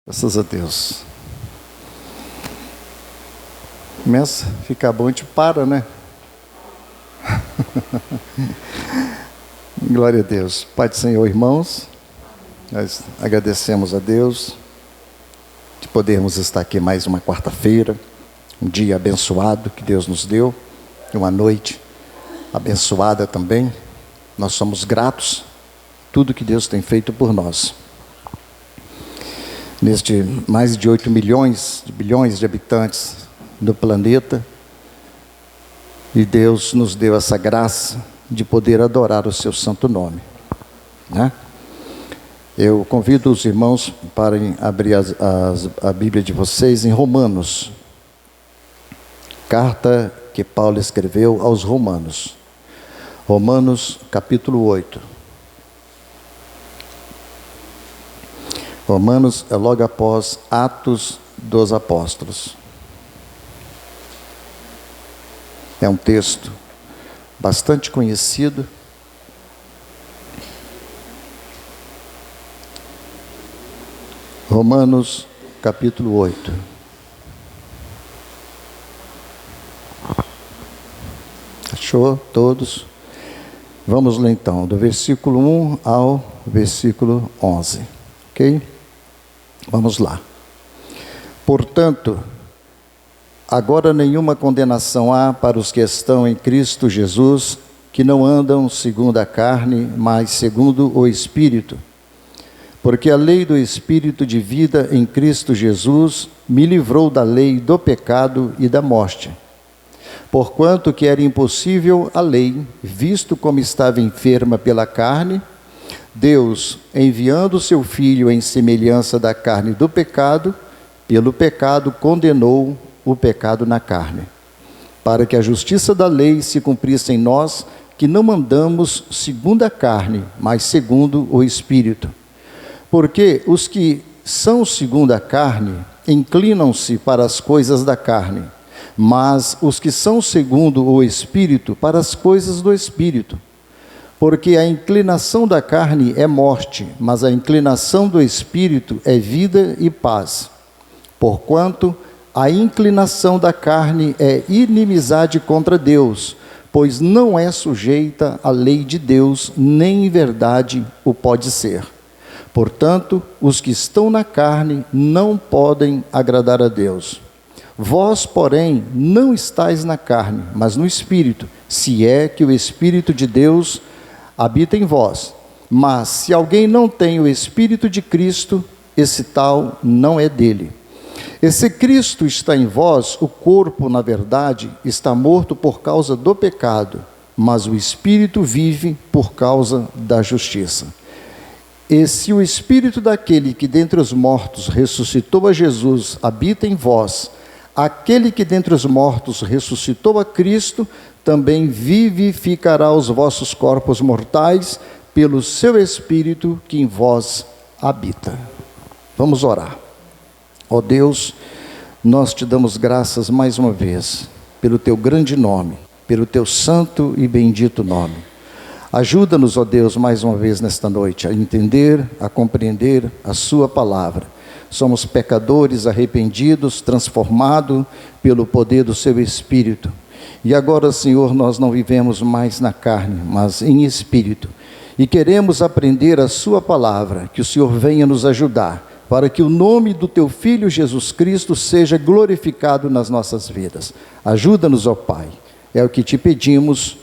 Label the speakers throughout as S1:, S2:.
S1: Graças a Deus. Começa a ficar bom, a gente para, né? Glória a Deus. Pai do Senhor, irmãos, nós agradecemos a Deus de podermos estar aqui mais uma quarta-feira, um dia abençoado que Deus nos deu, uma noite abençoada também. Nós somos gratos tudo que Deus tem feito por nós. Neste mais de 8 bilhões de habitantes do planeta, e Deus nos deu essa graça de poder adorar o seu santo nome, né? Eu convido os irmãos para abrir a Bíblia de vocês em Romanos, carta que Paulo escreveu aos Romanos, Romanos capítulo 8. Romanos é logo após Atos dos Apóstolos. É um texto bastante conhecido. Romanos capítulo 8. Achou todos? Vamos ler então, do versículo 1 ao versículo 11. Ok? Vamos lá. Portanto, agora nenhuma condenação há para os que estão em Cristo Jesus, que não andam segundo a carne, mas segundo o Espírito. Porque a lei do Espírito de vida em Cristo Jesus me livrou da lei do pecado e da morte. Porquanto que era impossível a lei, visto como estava enferma pela carne, Deus, enviando o seu Filho em semelhança da carne do pecado, pelo pecado condenou o pecado na carne, para que a justiça da lei se cumprisse em nós, que não andamos segundo a carne, mas segundo o Espírito. Porque os que são segundo a carne inclinam-se para as coisas da carne, mas os que são segundo o Espírito para as coisas do Espírito. Porque a inclinação da carne é morte, mas a inclinação do Espírito é vida e paz. Porquanto a inclinação da carne é inimizade contra Deus, pois não é sujeita à lei de Deus, nem em verdade o pode ser. Portanto, os que estão na carne não podem agradar a Deus. Vós, porém, não estáis na carne, mas no Espírito, se é que o Espírito de Deus habita em vós. Mas se alguém não tem o Espírito de Cristo, esse tal não é dele. E se Cristo está em vós, o corpo, na verdade, está morto por causa do pecado, mas o Espírito vive por causa da justiça. E se o Espírito daquele que dentre os mortos ressuscitou a Jesus habita em vós, aquele que dentre os mortos ressuscitou a Cristo, também vivificará os vossos corpos mortais pelo seu Espírito que em vós habita. Vamos orar. Ó Deus, nós te damos graças mais uma vez pelo teu grande nome, pelo teu santo e bendito nome. Ajuda-nos, ó Deus, mais uma vez nesta noite, a entender, a compreender a sua palavra. Somos pecadores arrependidos, transformados pelo poder do seu Espírito. E agora, Senhor, nós não vivemos mais na carne, mas em Espírito. E queremos aprender a sua palavra, que o Senhor venha nos ajudar, para que o nome do teu Filho Jesus Cristo seja glorificado nas nossas vidas. Ajuda-nos, ó Pai. É o que te pedimos,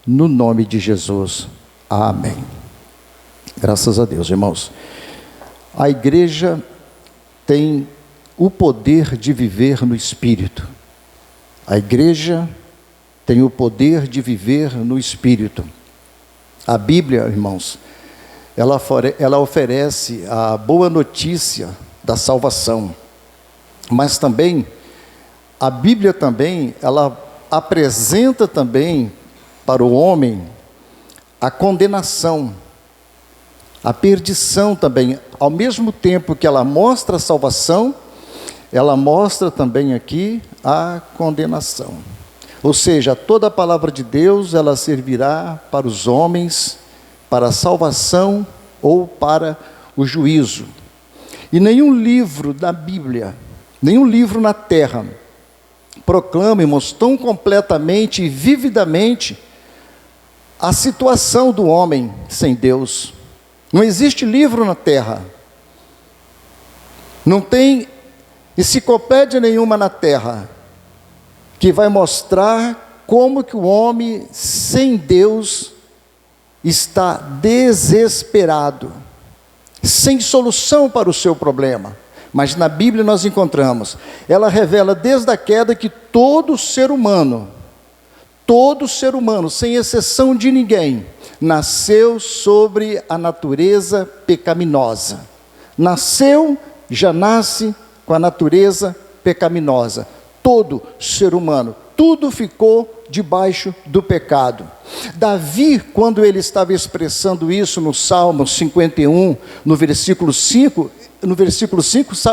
S1: no nome de Jesus. Amém. Graças a Deus, irmãos. A igreja tem o poder de viver no Espírito. A igreja tem o poder de viver no Espírito. A Bíblia, irmãos, ela oferece a boa notícia da salvação. Mas também, a Bíblia também, ela apresenta também para o homem a condenação, a perdição também. Ao mesmo tempo que ela mostra a salvação, ela mostra também aqui a condenação. Ou seja, toda a palavra de Deus, ela servirá para os homens, para a salvação ou para o juízo. E nenhum livro da Bíblia, nenhum livro na terra, proclama, irmãos, tão completamente e vividamente a situação do homem sem Deus. Não existe livro na terra, não tem enciclopédia nenhuma na terra que vai mostrar como que o homem sem Deus está desesperado, sem solução para o seu problema. Mas na Bíblia nós encontramos, ela revela desde a queda que todo ser humano, sem exceção de ninguém, nasceu sobre a natureza pecaminosa. Nasceu, já nasce com a natureza pecaminosa. Todo ser humano, tudo ficou debaixo do pecado. Davi, quando ele estava expressando isso no Salmo 51, no versículo 5,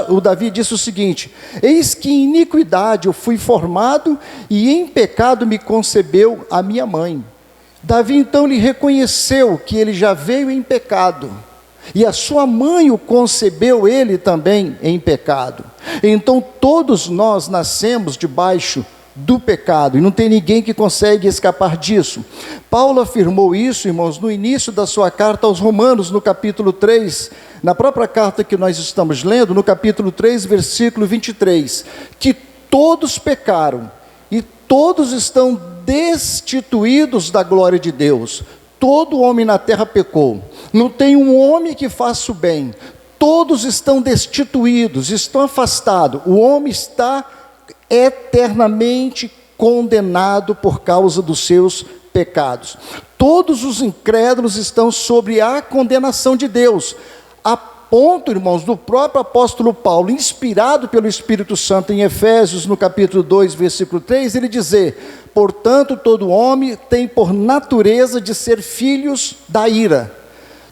S1: o Davi disse o seguinte: eis que em iniquidade eu fui formado, e em pecado me concebeu a minha mãe. Davi então lhe reconheceu que ele já veio em pecado, e a sua mãe o concebeu ele também em pecado. Então todos nós nascemos debaixo do pecado, e não tem ninguém que consegue escapar disso. Paulo afirmou isso, irmãos, no início da sua carta aos Romanos, no capítulo 3, na própria carta que nós estamos lendo, no capítulo 3, versículo 23, que todos pecaram, e todos estão destituídos da glória de Deus. Todo homem na terra pecou, não tem um homem que faça o bem, todos estão destituídos, estão afastados, o homem está eternamente condenado por causa dos seus pecados. Todos os incrédulos estão sobre a condenação de Deus, a ponto, irmãos, do próprio apóstolo Paulo, inspirado pelo Espírito Santo em Efésios, no capítulo 2, versículo 3, ele dizer: portanto, todo homem tem por natureza de ser filhos da ira.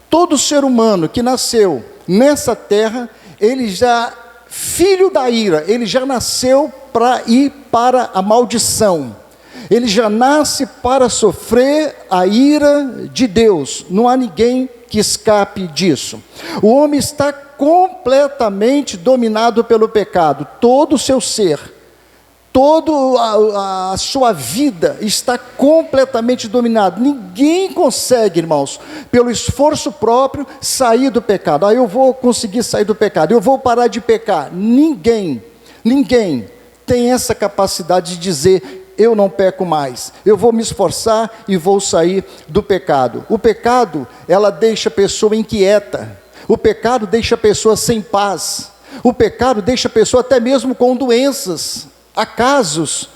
S1: Todo ser humano que nasceu nessa terra, ele já, filho da ira, ele já nasceu para ir para a maldição. Ele já nasce para sofrer a ira de Deus. Não há ninguém que escape disso. O homem está completamente dominado pelo pecado. Todo o seu ser, toda a sua vida está completamente dominada. Ninguém consegue, irmãos, pelo esforço próprio, sair do pecado. Eu vou conseguir sair do pecado, eu vou parar de pecar. Ninguém tem essa capacidade de dizer: eu não peco mais, eu vou me esforçar e vou sair do pecado. O pecado, ela deixa a pessoa inquieta, o pecado deixa a pessoa sem paz, o pecado deixa a pessoa até mesmo com doenças. Há casos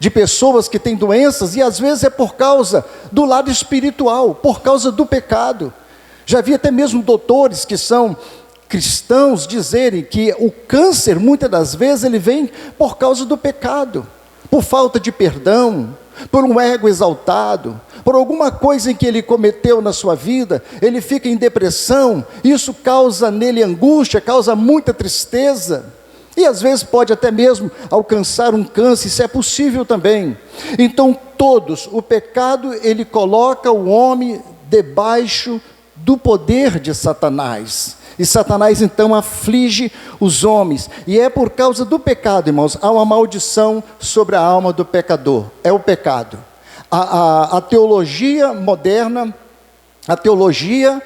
S1: de pessoas que têm doenças, e às vezes é por causa do lado espiritual, por causa do pecado. Já vi até mesmo doutores que são cristãos dizerem que o câncer, muitas das vezes, ele vem por causa do pecado, por falta de perdão, por um ego exaltado, por alguma coisa em que ele cometeu na sua vida, ele fica em depressão, isso causa nele angústia, causa muita tristeza, e às vezes pode até mesmo alcançar um câncer, isso é possível também. Então todos, o pecado, ele coloca o homem debaixo do poder de Satanás, e Satanás então aflige os homens, e é por causa do pecado, irmãos, há uma maldição sobre a alma do pecador, é o pecado. A teologia moderna, a teologia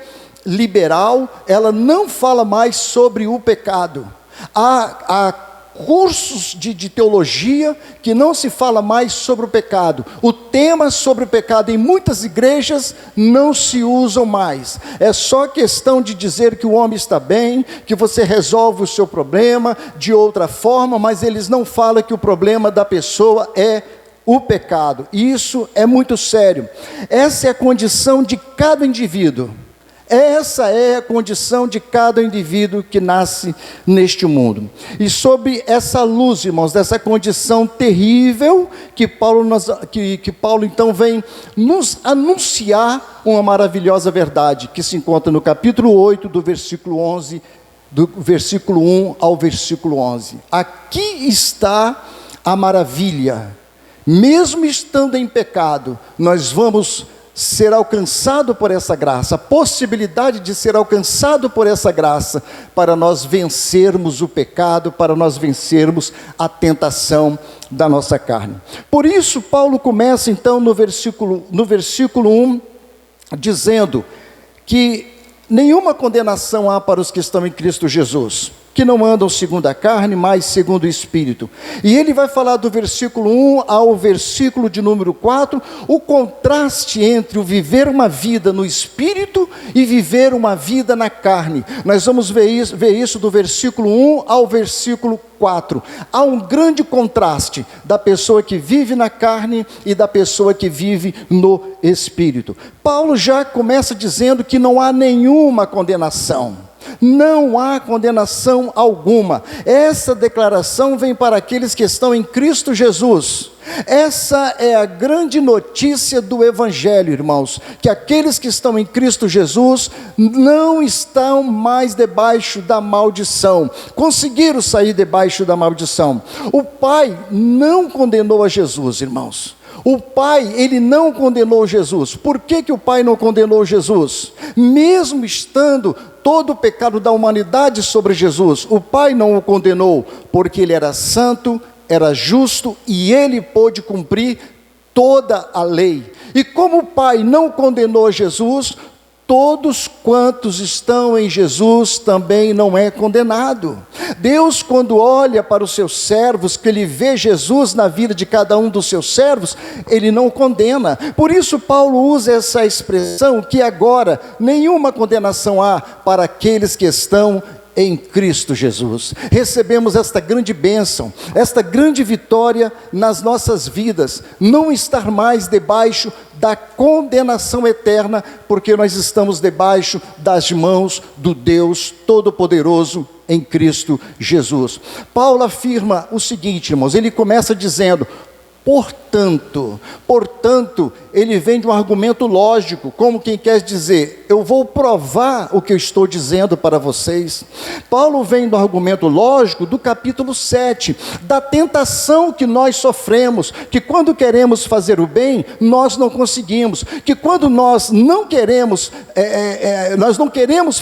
S1: liberal, ela não fala mais sobre o pecado. Há cursos de teologia que não se fala mais sobre o pecado. O tema sobre o pecado em muitas igrejas não se usam mais. É só questão de dizer que o homem está bem, que você resolve o seu problema de outra forma, mas eles não falam que o problema da pessoa é o pecado. Isso é muito sério. Essa é a condição de cada indivíduo. Essa é a condição de cada indivíduo que nasce neste mundo. E sob essa luz, irmãos, dessa condição terrível, que Paulo então vem nos anunciar uma maravilhosa verdade, que se encontra no capítulo 8, do versículo 11, do versículo 1 ao versículo 11. Aqui está a maravilha. Mesmo estando em pecado, nós vamos ser alcançado por essa graça, a possibilidade de ser alcançado por essa graça, para nós vencermos o pecado, para nós vencermos a tentação da nossa carne. Por isso, Paulo começa então no versículo 1, dizendo que nenhuma condenação há para os que estão em Cristo Jesus, que não andam segundo a carne, mas segundo o Espírito. E ele vai falar do versículo 1 ao versículo de número 4, o contraste entre o viver uma vida no Espírito e viver uma vida na carne. Nós vamos ver isso do versículo 1 ao versículo 4. Há um grande contraste da pessoa que vive na carne e da pessoa que vive no Espírito. Paulo já começa dizendo que não há nenhuma condenação. Não há condenação alguma. Essa declaração vem para aqueles que estão em Cristo Jesus. Essa é a grande notícia do Evangelho, irmãos, que aqueles que estão em Cristo Jesus não estão mais debaixo da maldição, conseguiram sair debaixo da maldição. O Pai não condenou a Jesus, irmãos. O Pai, Ele não condenou Jesus. Por que o Pai não condenou Jesus? Mesmo estando todo o pecado da humanidade sobre Jesus, o Pai não o condenou, porque Ele era santo, era justo e Ele pôde cumprir toda a lei. E como o Pai não condenou Jesus, todos quantos estão em Jesus também não é condenado. Deus, quando olha para os seus servos, que Ele vê Jesus na vida de cada um dos seus servos, Ele não condena. Por isso Paulo usa essa expressão, que agora nenhuma condenação há para aqueles que estão em Cristo Jesus. Recebemos esta grande bênção, esta grande vitória nas nossas vidas, não estar mais debaixo da condenação eterna, porque nós estamos debaixo das mãos do Deus Todo-Poderoso em Cristo Jesus. Paulo afirma o seguinte, irmãos, ele começa dizendo: Portanto, ele vem de um argumento lógico, como quem quer dizer, eu vou provar o que eu estou dizendo para vocês. Paulo vem do argumento lógico do capítulo 7, da tentação que nós sofremos, que quando queremos fazer o bem, nós não conseguimos, que quando nós não queremos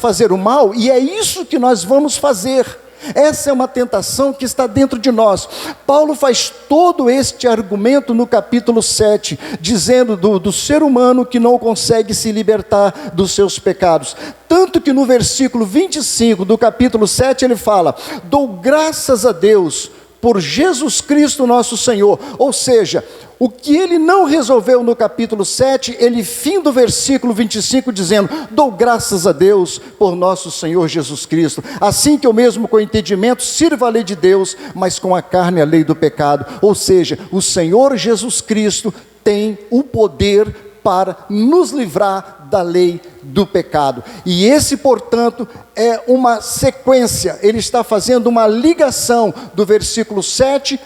S1: fazer o mal, e é isso que nós vamos fazer. Essa é uma tentação que está dentro de nós. Paulo faz todo este argumento no capítulo 7, dizendo do ser humano que não consegue se libertar dos seus pecados. Tanto que no versículo 25 do capítulo 7 ele fala: dou graças a Deus por Jesus Cristo nosso Senhor. Ou seja, o que ele não resolveu no capítulo 7, ele finda o versículo 25 dizendo: dou graças a Deus por nosso Senhor Jesus Cristo, assim que eu mesmo com entendimento sirva a lei de Deus, mas com a carne a lei do pecado. Ou seja, o Senhor Jesus Cristo tem o poder para nos livrar da lei do pecado. E esse, portanto, é uma sequência. Ele está fazendo uma ligação do versículo 7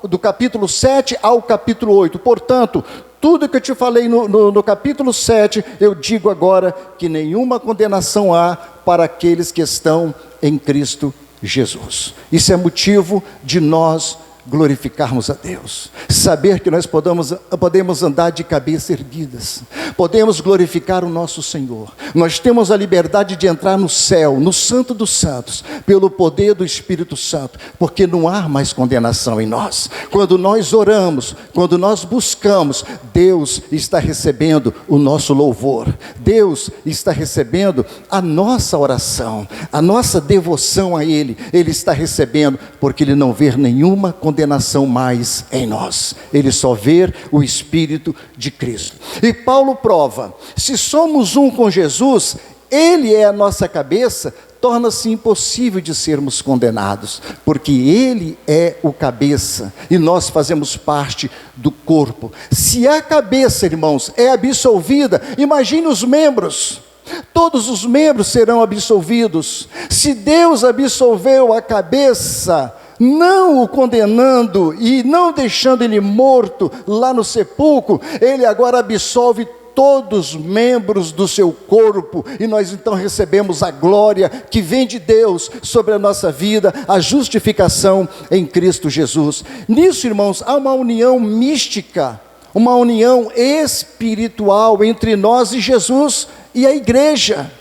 S1: do capítulo 7 ao capítulo 8. Portanto, tudo que eu te falei no capítulo 7, eu digo agora que nenhuma condenação há para aqueles que estão em Cristo Jesus. Isso é motivo de nós glorificarmos a Deus, saber que nós podemos andar de cabeça erguidas, podemos glorificar o nosso Senhor. Nós temos a liberdade de entrar no céu, no Santo dos Santos, pelo poder do Espírito Santo, porque não há mais condenação em nós. Quando nós oramos, quando nós buscamos, Deus está recebendo o nosso louvor, Deus está recebendo a nossa oração, a nossa devoção a Ele, Ele está recebendo, porque Ele não vê nenhuma condenação mais em nós, Ele só vê o Espírito de Cristo. E Paulo prova, se somos um com Jesus, Ele é a nossa cabeça, torna-se impossível de sermos condenados, porque Ele é o cabeça, e nós fazemos parte do corpo. Se a cabeça, irmãos, é absolvida, imagine os membros. Todos os membros serão absolvidos. Se Deus absolveu a cabeça, não o condenando e não deixando ele morto lá no sepulcro, ele agora absolve todos os membros do seu corpo, e nós então recebemos a glória que vem de Deus sobre a nossa vida, a justificação em Cristo Jesus. Nisso, irmãos, há uma união mística, uma união espiritual entre nós e Jesus e a igreja.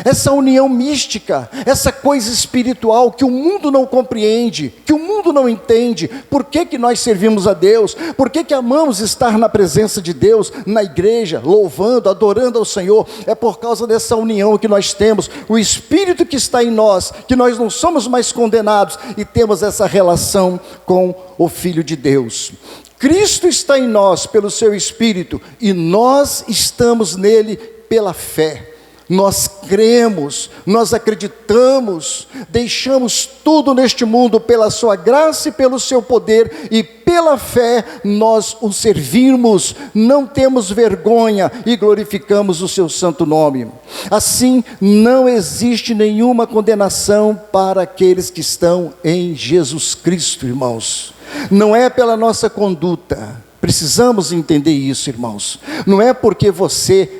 S1: Essa união mística, essa coisa espiritual que o mundo não compreende, que o mundo não entende. Por que nós servimos a Deus? Por que amamos estar na presença de Deus, na igreja, louvando, adorando ao Senhor? É por causa dessa união que nós temos, o Espírito que está em nós, que nós não somos mais condenados e temos essa relação com o Filho de Deus. Cristo está em nós pelo seu Espírito e nós estamos nele pela fé. Nós cremos, nós acreditamos, deixamos tudo neste mundo pela sua graça e pelo seu poder, e pela fé nós o servimos, não temos vergonha e glorificamos o seu santo nome. Assim, não existe nenhuma condenação para aqueles que estão em Jesus Cristo, irmãos. Não é pela nossa conduta, precisamos entender isso, irmãos. Não é porque você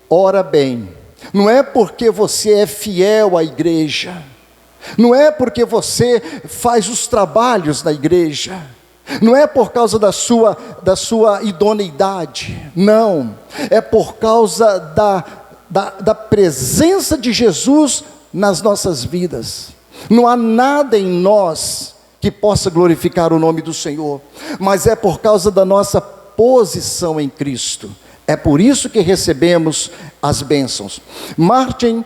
S1: ora bem, não é porque você é fiel à igreja, não é porque você faz os trabalhos da igreja, não é por causa da sua idoneidade, não, é por causa da presença de Jesus nas nossas vidas. Não há nada em nós que possa glorificar o nome do Senhor, mas é por causa da nossa posição em Cristo. É por isso que recebemos as bênçãos. Martin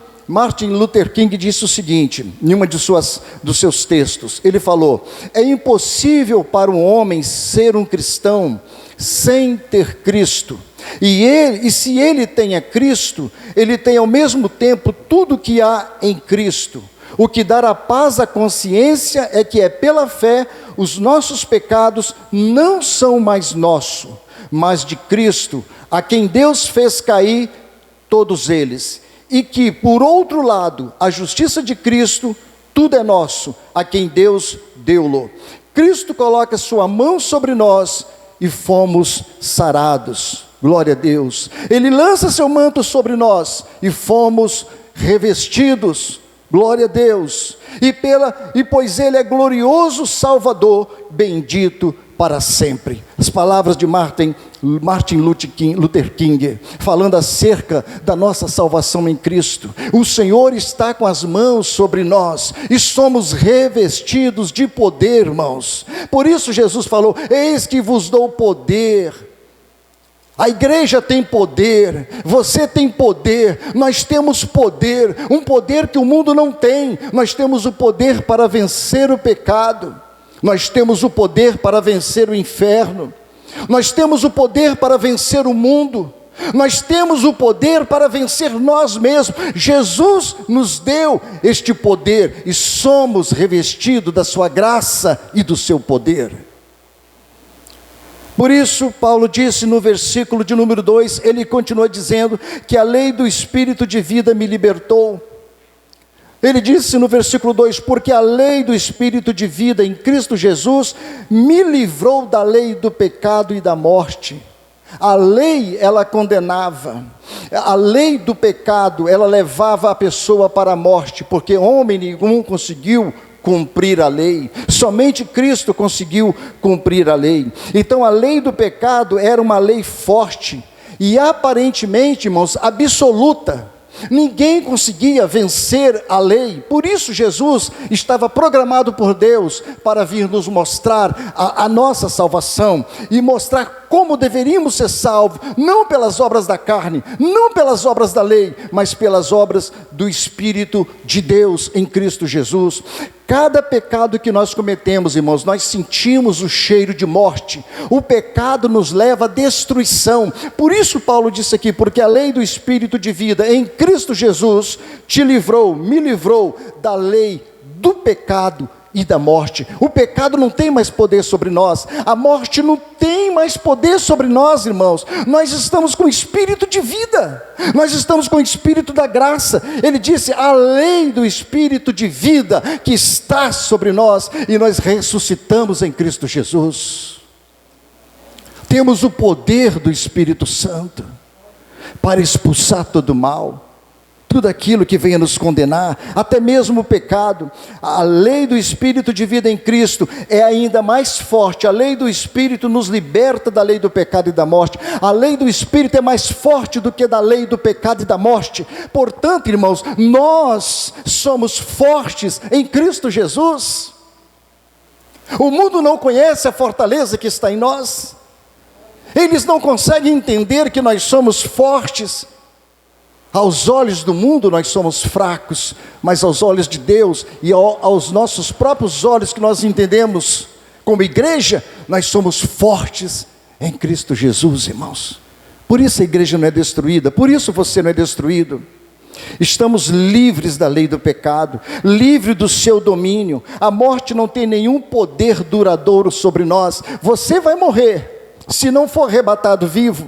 S1: Luther King disse o seguinte, em uma dos seus textos, ele falou: é impossível para um homem ser um cristão sem ter Cristo, e se ele tem a Cristo, ele tem ao mesmo tempo tudo que há em Cristo. O que dá a paz à consciência é que pela fé os nossos pecados não são mais nossos, mas de Cristo, a quem Deus fez cair todos eles, e que, por outro lado, a justiça de Cristo, tudo é nosso, a quem Deus deu-lo. Cristo coloca sua mão sobre nós e fomos sarados. Glória a Deus. Ele lança seu manto sobre nós e fomos revestidos. Glória a Deus. E pois ele é glorioso Salvador, bendito para sempre. As palavras de Martin Luther King, falando acerca da nossa salvação em Cristo. O Senhor está com as mãos sobre nós e somos revestidos de poder, irmãos. Por isso Jesus falou: eis que vos dou poder. A igreja tem poder, você tem poder, nós temos poder, um poder que o mundo não tem. Nós temos o poder para vencer o pecado, nós temos o poder para vencer o inferno, nós temos o poder para vencer o mundo, nós temos o poder para vencer nós mesmos. Jesus nos deu este poder e somos revestidos da sua graça e do seu poder. Por isso, Paulo disse no versículo de número 2, ele continua dizendo que a lei do Espírito de vida me libertou. Ele disse no versículo 2, porque a lei do Espírito de vida em Cristo Jesus me livrou da lei do pecado e da morte. A lei, ela condenava, a lei do pecado, ela levava a pessoa para a morte, porque homem nenhum conseguiu cumprir a lei, somente Cristo conseguiu cumprir a lei. Então a lei do pecado era uma lei forte e aparentemente, irmãos, absoluta. Ninguém conseguia vencer a lei. Por isso Jesus estava programado por Deus para vir nos mostrar a nossa salvação e mostrar como deveríamos ser salvos, não pelas obras da carne, não pelas obras da lei, mas pelas obras do Espírito de Deus em Cristo Jesus. Cada pecado que nós cometemos, irmãos, nós sentimos o cheiro de morte. O pecado nos leva à destruição. Por isso Paulo disse aqui, porque a lei do Espírito de vida em Cristo Jesus me livrou da lei do pecado e da morte. O pecado não tem mais poder sobre nós, a morte não tem mais poder sobre nós, irmãos. Nós estamos com o Espírito de vida, nós estamos com o Espírito da graça. Ele disse, a lei do Espírito de vida que está sobre nós, e nós ressuscitamos em Cristo Jesus. Temos o poder do Espírito Santo para expulsar todo mal. tudo aquilo que venha nos condenar, até mesmo o pecado. A lei do Espírito de vida em Cristo é ainda mais forte. A lei do Espírito nos liberta da lei do pecado e da morte. A lei do Espírito é mais forte do que da lei do pecado e da morte. Portanto, irmãos, nós somos fortes em Cristo Jesus. O mundo não conhece a fortaleza que está em nós. Eles não conseguem entender que nós somos fortes. Aos olhos do mundo nós somos fracos, mas aos olhos de Deus e aos nossos próprios olhos que nós entendemos como igreja, nós somos fortes em Cristo Jesus, irmãos. Por isso a igreja não é destruída, por isso você não é destruído. Estamos livres da lei do pecado, livre do seu domínio. A morte não tem nenhum poder duradouro sobre nós. Você vai morrer, se não for arrebatado vivo,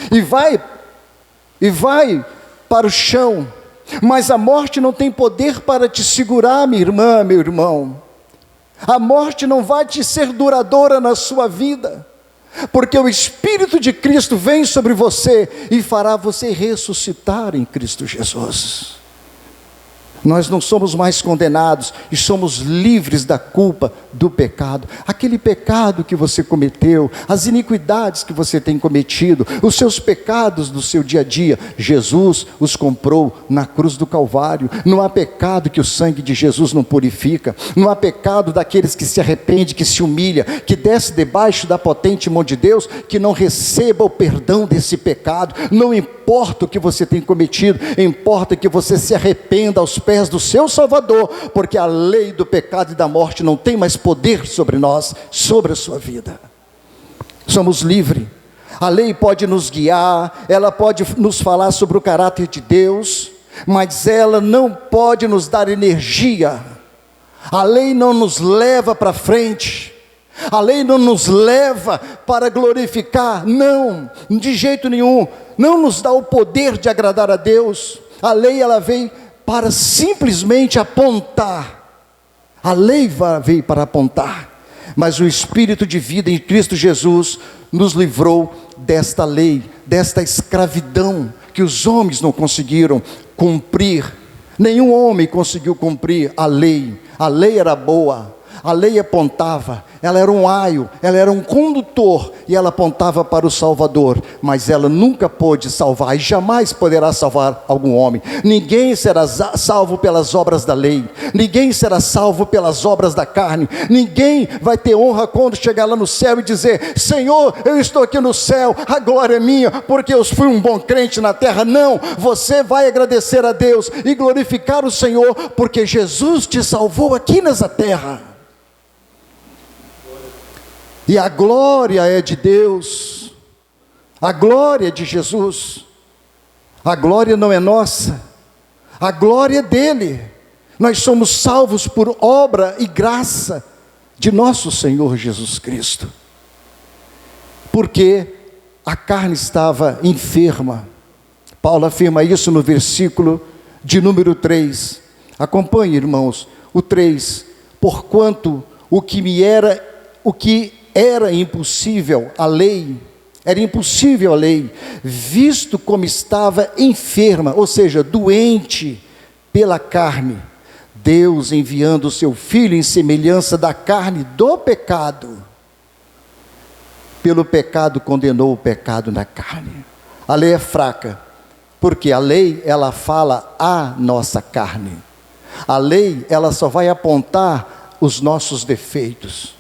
S1: e vai para o chão, mas a morte não tem poder para te segurar, minha irmã, meu irmão. A morte não vai te ser duradoura na sua vida, porque o Espírito de Cristo vem sobre você e fará você ressuscitar em Cristo Jesus. Nós não somos mais condenados e somos livres da culpa do pecado. Aquele pecado que você cometeu, as iniquidades que você tem cometido, os seus pecados do seu dia a dia, Jesus os comprou na cruz do Calvário. Não há pecado que o sangue de Jesus não purifica. Não há pecado daqueles que se arrepende, que se humilha, que desce debaixo da potente mão de Deus, que não receba o perdão desse pecado. Não importa o que você tem cometido, importa que você se arrependa aos pés do seu Salvador, porque a lei do pecado e da morte não tem mais poder sobre nós, sobre a sua vida. Somos livres. A lei pode nos guiar, ela pode nos falar sobre o caráter de Deus, mas ela não pode nos dar energia. A lei não nos leva para frente, a lei não nos leva para glorificar, não, de jeito nenhum. Não nos dá o poder de agradar a Deus. A lei, ela vem para simplesmente apontar. A lei veio para apontar, mas o Espírito de vida em Cristo Jesus nos livrou desta lei, desta escravidão que os homens não conseguiram cumprir. Nenhum homem conseguiu cumprir a lei. A lei era boa, a lei apontava, ela era um aio, ela era um condutor, e ela apontava para o Salvador, mas ela nunca pôde salvar, e jamais poderá salvar algum homem. Ninguém será salvo pelas obras da lei, ninguém será salvo pelas obras da carne, ninguém vai ter honra quando chegar lá no céu e dizer: Senhor, eu estou aqui no céu, a glória é minha, porque eu fui um bom crente na terra. Não, você vai agradecer a Deus e glorificar o Senhor, porque Jesus te salvou aqui nessa terra. E a glória é de Deus, a glória é de Jesus, a glória não é nossa, a glória é dele. Nós somos salvos por obra e graça de nosso Senhor Jesus Cristo, porque a carne estava enferma. Paulo afirma isso no versículo de número 3, acompanhe, irmãos, o 3, porquanto o que era impossível a lei, era impossível a lei, visto como estava enferma, ou seja, doente pela carne, Deus enviando o seu Filho em semelhança da carne do pecado, pelo pecado condenou o pecado na carne. A lei é fraca, porque a lei, ela fala a nossa carne. A lei, ela só vai apontar os nossos defeitos,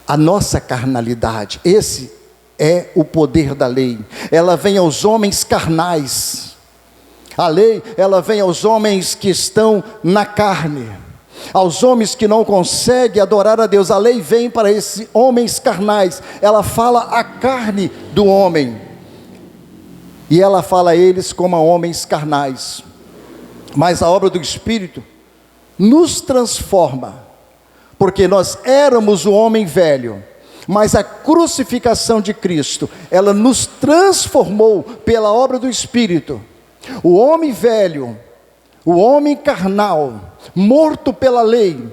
S1: a nossa carnalidade. Esse é o poder da lei. Ela vem aos homens carnais. A lei, ela vem aos homens que estão na carne, aos homens que não conseguem adorar a Deus. A lei vem para esses homens carnais. Ela fala a carne do homem, e ela fala a eles como a homens carnais. Mas a obra do Espírito nos transforma, porque nós éramos o homem velho, mas a crucificação de Cristo, ela nos transformou pela obra do Espírito. O homem velho, o homem carnal, morto pela lei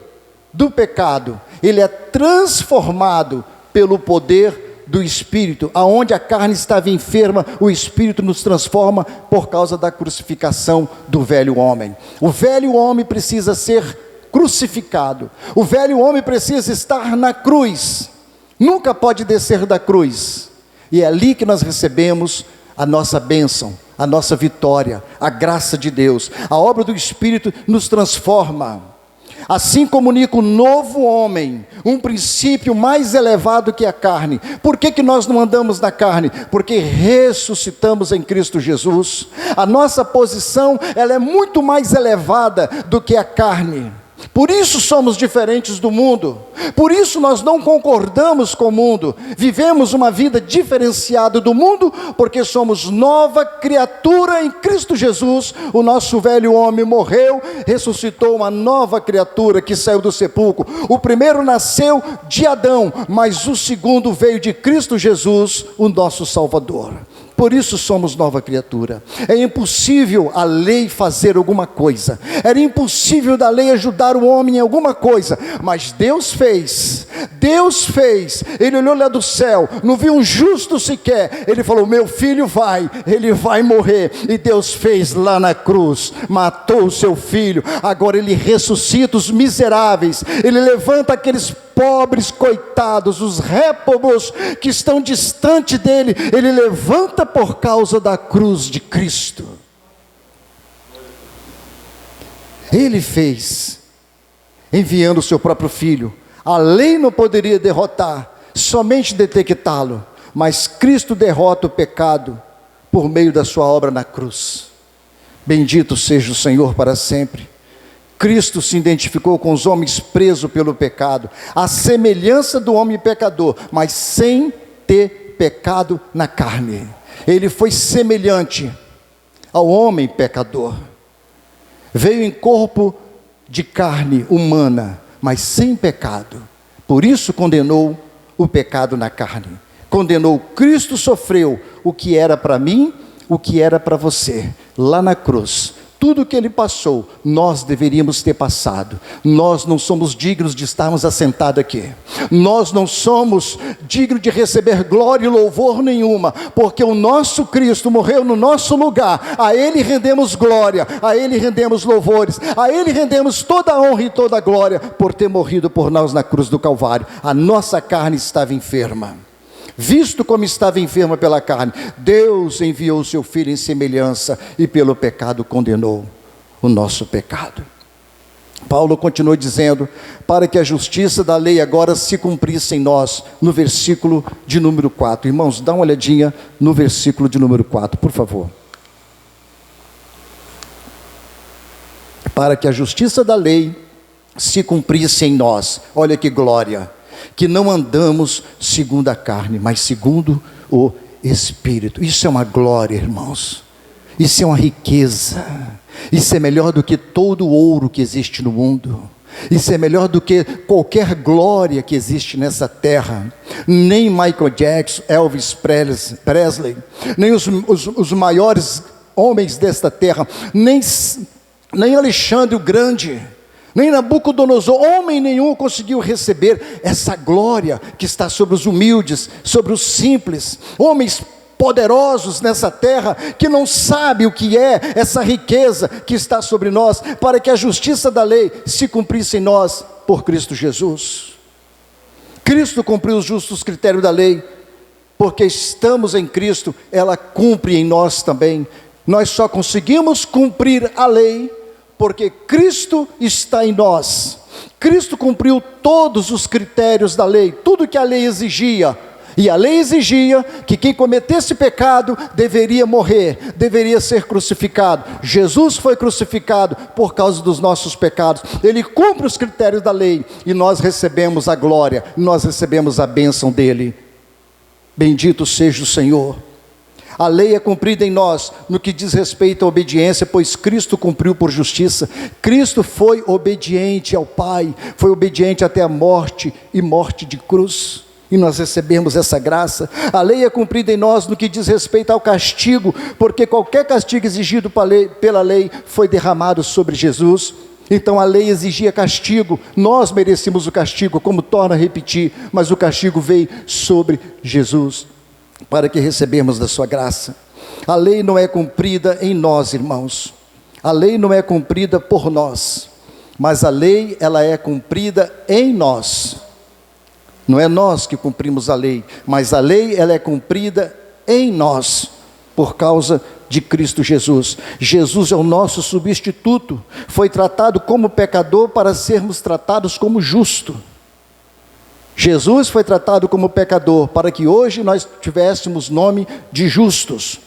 S1: do pecado, ele é transformado pelo poder do Espírito. Aonde a carne estava enferma, o Espírito nos transforma por causa da crucificação do velho homem. O velho homem precisa ser crucificado. O velho homem precisa estar na cruz. Nunca pode descer da cruz. E é ali que nós recebemos a nossa bênção, a nossa vitória, a graça de Deus. A obra do Espírito nos transforma. Assim comunica o novo homem, um princípio mais elevado que a carne. Por que nós não andamos na carne? Porque ressuscitamos em Cristo Jesus. A nossa posição, ela é muito mais elevada do que a carne. Por isso somos diferentes do mundo, por isso nós não concordamos com o mundo, vivemos uma vida diferenciada do mundo, porque somos nova criatura em Cristo Jesus. O nosso velho homem morreu, ressuscitou uma nova criatura que saiu do sepulcro. O primeiro nasceu de Adão, mas o segundo veio de Cristo Jesus, o nosso Salvador. Por isso somos nova criatura. É impossível a lei fazer alguma coisa, era impossível da lei ajudar o homem em alguma coisa, mas Deus fez. Ele olhou lá do céu, não viu um justo sequer, ele falou: meu filho ele vai morrer, e Deus fez lá na cruz, matou o seu filho, agora ele ressuscita os miseráveis, ele levanta aqueles pobres coitados, os réprobos que estão distante dele, ele levanta por causa da cruz de Cristo. Ele fez, enviando o seu próprio filho. A lei não poderia derrotar, somente detectá-lo, mas Cristo derrota o pecado por meio da sua obra na cruz. Bendito seja o Senhor para sempre. Cristo se identificou com os homens presos pelo pecado, à semelhança do homem pecador, mas sem ter pecado na carne. Ele foi semelhante ao homem pecador. Veio em corpo de carne humana, mas sem pecado. Por isso condenou o pecado na carne. Condenou. Cristo sofreu o que era para mim, o que era para você, lá na cruz. Tudo que ele passou, nós deveríamos ter passado. Nós não somos dignos de estarmos assentados aqui. Nós não somos dignos de receber glória e louvor nenhuma, porque o nosso Cristo morreu no nosso lugar. A ele rendemos glória, a ele rendemos louvores, a ele rendemos toda a honra e toda a glória, por ter morrido por nós na cruz do Calvário. A nossa carne estava enferma. Visto como estava enferma pela carne, Deus enviou o seu Filho em semelhança, e pelo pecado condenou o nosso pecado. Paulo continuou dizendo: para que a justiça da lei agora se cumprisse em nós, no versículo de número 4. Irmãos, dá uma olhadinha no versículo de número 4, por favor. Para que a justiça da lei se cumprisse em nós. Olha que glória! Que não andamos segundo a carne, mas segundo o Espírito. Isso é uma glória, irmãos. Isso é uma riqueza. Isso é melhor do que todo o ouro que existe no mundo. Isso é melhor do que qualquer glória que existe nessa terra. Nem Michael Jackson, Elvis Presley, nem os maiores homens desta terra, nem Alexandre o Grande, nem Nabucodonosor, homem nenhum conseguiu receber essa glória que está sobre os humildes, sobre os simples. Homens poderosos nessa terra, que não sabem o que é essa riqueza que está sobre nós, para que a justiça da lei se cumprisse em nós por Cristo Jesus. Cristo cumpriu os justos critérios da lei, porque estamos em Cristo, ela cumpre em nós também. Nós só conseguimos cumprir a lei porque Cristo está em nós. Cristo cumpriu todos os critérios da lei, tudo que a lei exigia. E a lei exigia que quem cometesse pecado deveria morrer, deveria ser crucificado. Jesus foi crucificado por causa dos nossos pecados. Ele cumpre os critérios da lei, e nós recebemos a glória, nós recebemos a bênção dele. Bendito seja o Senhor. A lei é cumprida em nós no que diz respeito à obediência, pois Cristo cumpriu por justiça. Cristo foi obediente ao Pai, foi obediente até a morte, e morte de cruz, e nós recebemos essa graça. A lei é cumprida em nós no que diz respeito ao castigo, porque qualquer castigo exigido pela lei foi derramado sobre Jesus. Então a lei exigia castigo, nós merecíamos o castigo, como torna a repetir, mas o castigo veio sobre Jesus, para que recebemos da sua graça. A lei não é cumprida em nós, irmãos, a lei não é cumprida por nós, mas a lei, ela é cumprida em nós. Não é nós que cumprimos a lei, mas a lei, ela é cumprida em nós, por causa de Cristo Jesus. Jesus é o nosso substituto, foi tratado como pecador para sermos tratados como justo. Jesus foi tratado como pecador para que hoje nós tivéssemos nome de justos.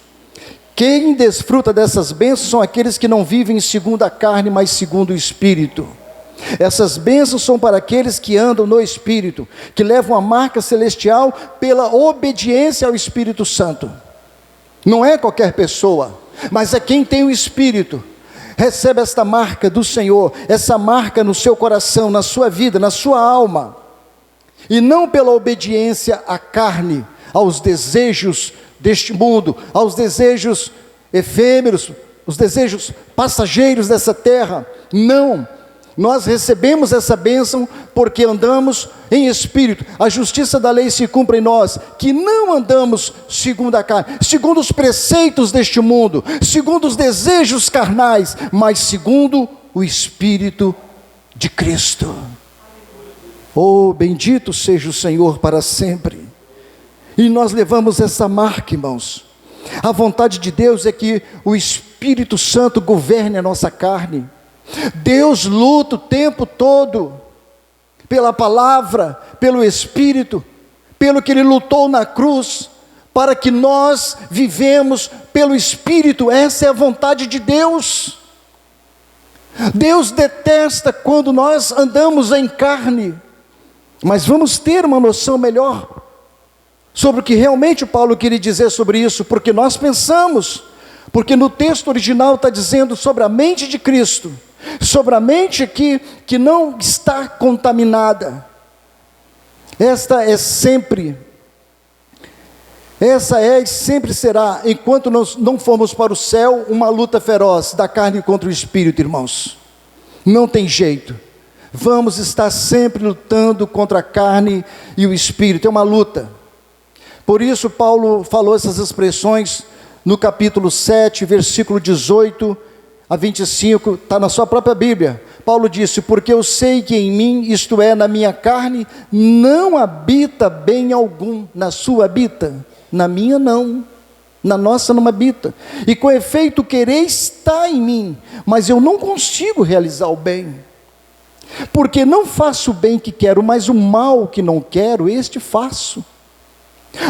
S1: Quem desfruta dessas bênçãos são aqueles que não vivem segundo a carne, mas segundo o Espírito. Essas bênçãos são para aqueles que andam no Espírito, que levam a marca celestial pela obediência ao Espírito Santo. Não é qualquer pessoa, mas é quem tem o Espírito, recebe esta marca do Senhor, essa marca no seu coração, na sua vida, na sua alma, e não pela obediência à carne, aos desejos deste mundo, aos desejos efêmeros, os desejos passageiros dessa terra. Não, nós recebemos essa bênção porque andamos em Espírito. A justiça da lei se cumpre em nós, que não andamos segundo a carne, segundo os preceitos deste mundo, segundo os desejos carnais, mas segundo o Espírito de Cristo. Oh, bendito seja o Senhor para sempre. E nós levamos essa marca, irmãos. A vontade de Deus é que o Espírito Santo governe a nossa carne. Deus luta o tempo todo pela palavra, pelo Espírito, pelo que Ele lutou na cruz, para que nós vivemos pelo Espírito. Essa é a vontade de Deus. Deus detesta quando nós andamos em carne, mas vamos ter uma noção melhor sobre o que realmente Paulo queria dizer sobre isso, porque nós pensamos, porque no texto original está dizendo sobre a mente de Cristo, sobre a mente que não está contaminada. Essa é e sempre será, enquanto nós não formos para o céu, uma luta feroz da carne contra o Espírito, irmãos. Não tem jeito, vamos estar sempre lutando contra a carne e o Espírito, é uma luta. Por isso Paulo falou essas expressões no capítulo 7, versículo 18 a 25, está na sua própria Bíblia. Paulo disse: porque eu sei que em mim, isto é, na minha carne, não habita bem algum. Na sua habita? Na minha não, na nossa não habita. E com efeito o querer está em mim, mas eu não consigo realizar o bem. Porque não faço o bem que quero, mas o mal que não quero, este faço.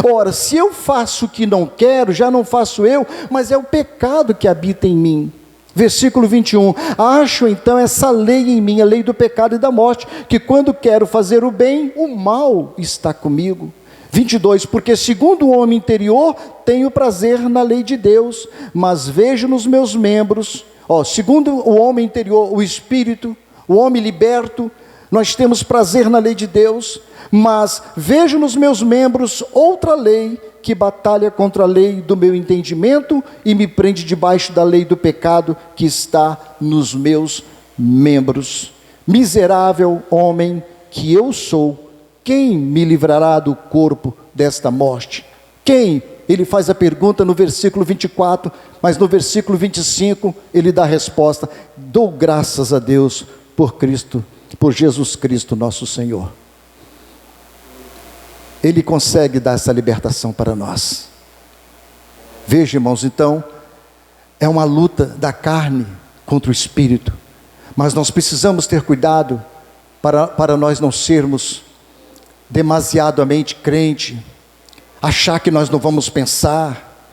S1: Ora, se eu faço o que não quero, já não faço eu, mas é o pecado que habita em mim. Versículo 21, acho então essa lei em mim, a lei do pecado e da morte, que quando quero fazer o bem, o mal está comigo. 22, porque segundo o homem interior, tenho prazer na lei de Deus, mas vejo nos meus membros, segundo o homem interior, o Espírito, o homem liberto, nós temos prazer na lei de Deus, mas vejo nos meus membros outra lei, que batalha contra a lei do meu entendimento e me prende debaixo da lei do pecado que está nos meus membros. Miserável homem que eu sou, quem me livrará do corpo desta morte? Quem? Ele faz a pergunta no versículo 24, mas no versículo 25 ele dá a resposta: dou graças a Deus por Cristo, por Jesus Cristo nosso Senhor. Ele consegue dar essa libertação para nós. Veja, irmãos, então, é uma luta da carne contra o Espírito, mas nós precisamos ter cuidado para nós não sermos demasiadamente crente, achar que nós não vamos pensar,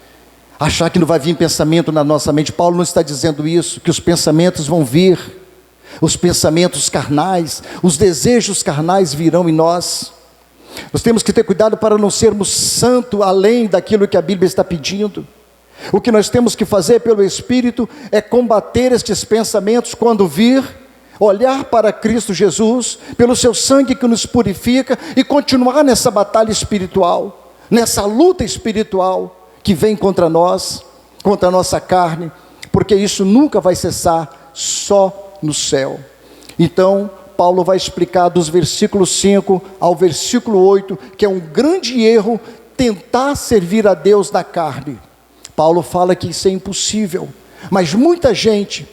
S1: achar que não vai vir pensamento na nossa mente. Paulo não está dizendo isso, que os pensamentos vão vir, os pensamentos carnais, os desejos carnais virão em nós. Nós temos que ter cuidado para não sermos santos além daquilo que a Bíblia está pedindo. O que nós temos que fazer pelo Espírito é combater estes pensamentos quando vir, olhar para Cristo Jesus, pelo seu sangue que nos purifica, e continuar nessa batalha espiritual, nessa luta espiritual que vem contra nós, contra a nossa carne, porque isso nunca vai cessar, só no céu. Então, Paulo vai explicar dos versículos 5 ao versículo 8, que é um grande erro tentar servir a Deus na carne. Paulo fala que isso é impossível, mas muita gente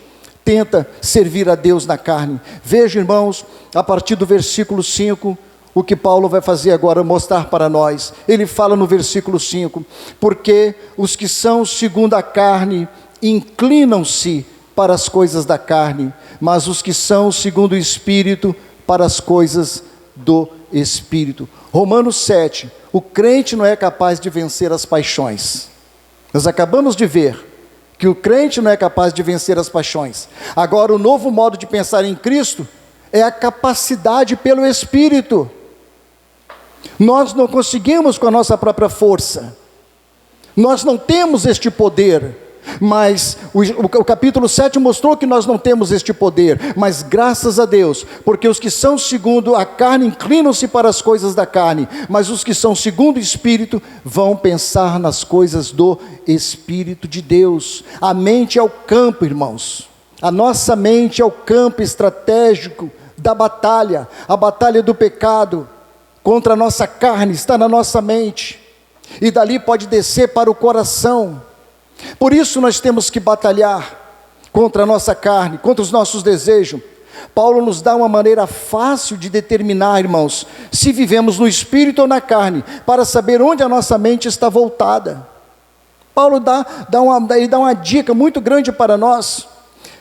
S1: tenta servir a Deus na carne. Veja, irmãos, a partir do versículo 5, o que Paulo vai fazer agora, mostrar para nós. Ele fala no versículo 5, porque os que são segundo a carne, inclinam-se para as coisas da carne, mas os que são segundo o Espírito, para as coisas do Espírito. Romanos 7, o crente não é capaz de vencer as paixões. Nós acabamos de ver que o crente não é capaz de vencer as paixões. Agora, o novo modo de pensar em Cristo é a capacidade pelo Espírito. Nós não conseguimos com a nossa própria força. Nós não temos este poder. Mas o capítulo 7 mostrou que nós não temos este poder, mas graças a Deus, porque os que são segundo a carne inclinam-se para as coisas da carne, mas os que são segundo o Espírito vão pensar nas coisas do Espírito de Deus. A mente é o campo, irmãos, a nossa mente é o campo estratégico da batalha, a batalha do pecado contra a nossa carne está na nossa mente, e dali pode descer para o coração. Por isso nós temos que batalhar contra a nossa carne, contra os nossos desejos. Paulo nos dá uma maneira fácil de determinar, irmãos, se vivemos no Espírito ou na carne, para saber onde a nossa mente está voltada. Paulo dá uma dica muito grande para nós.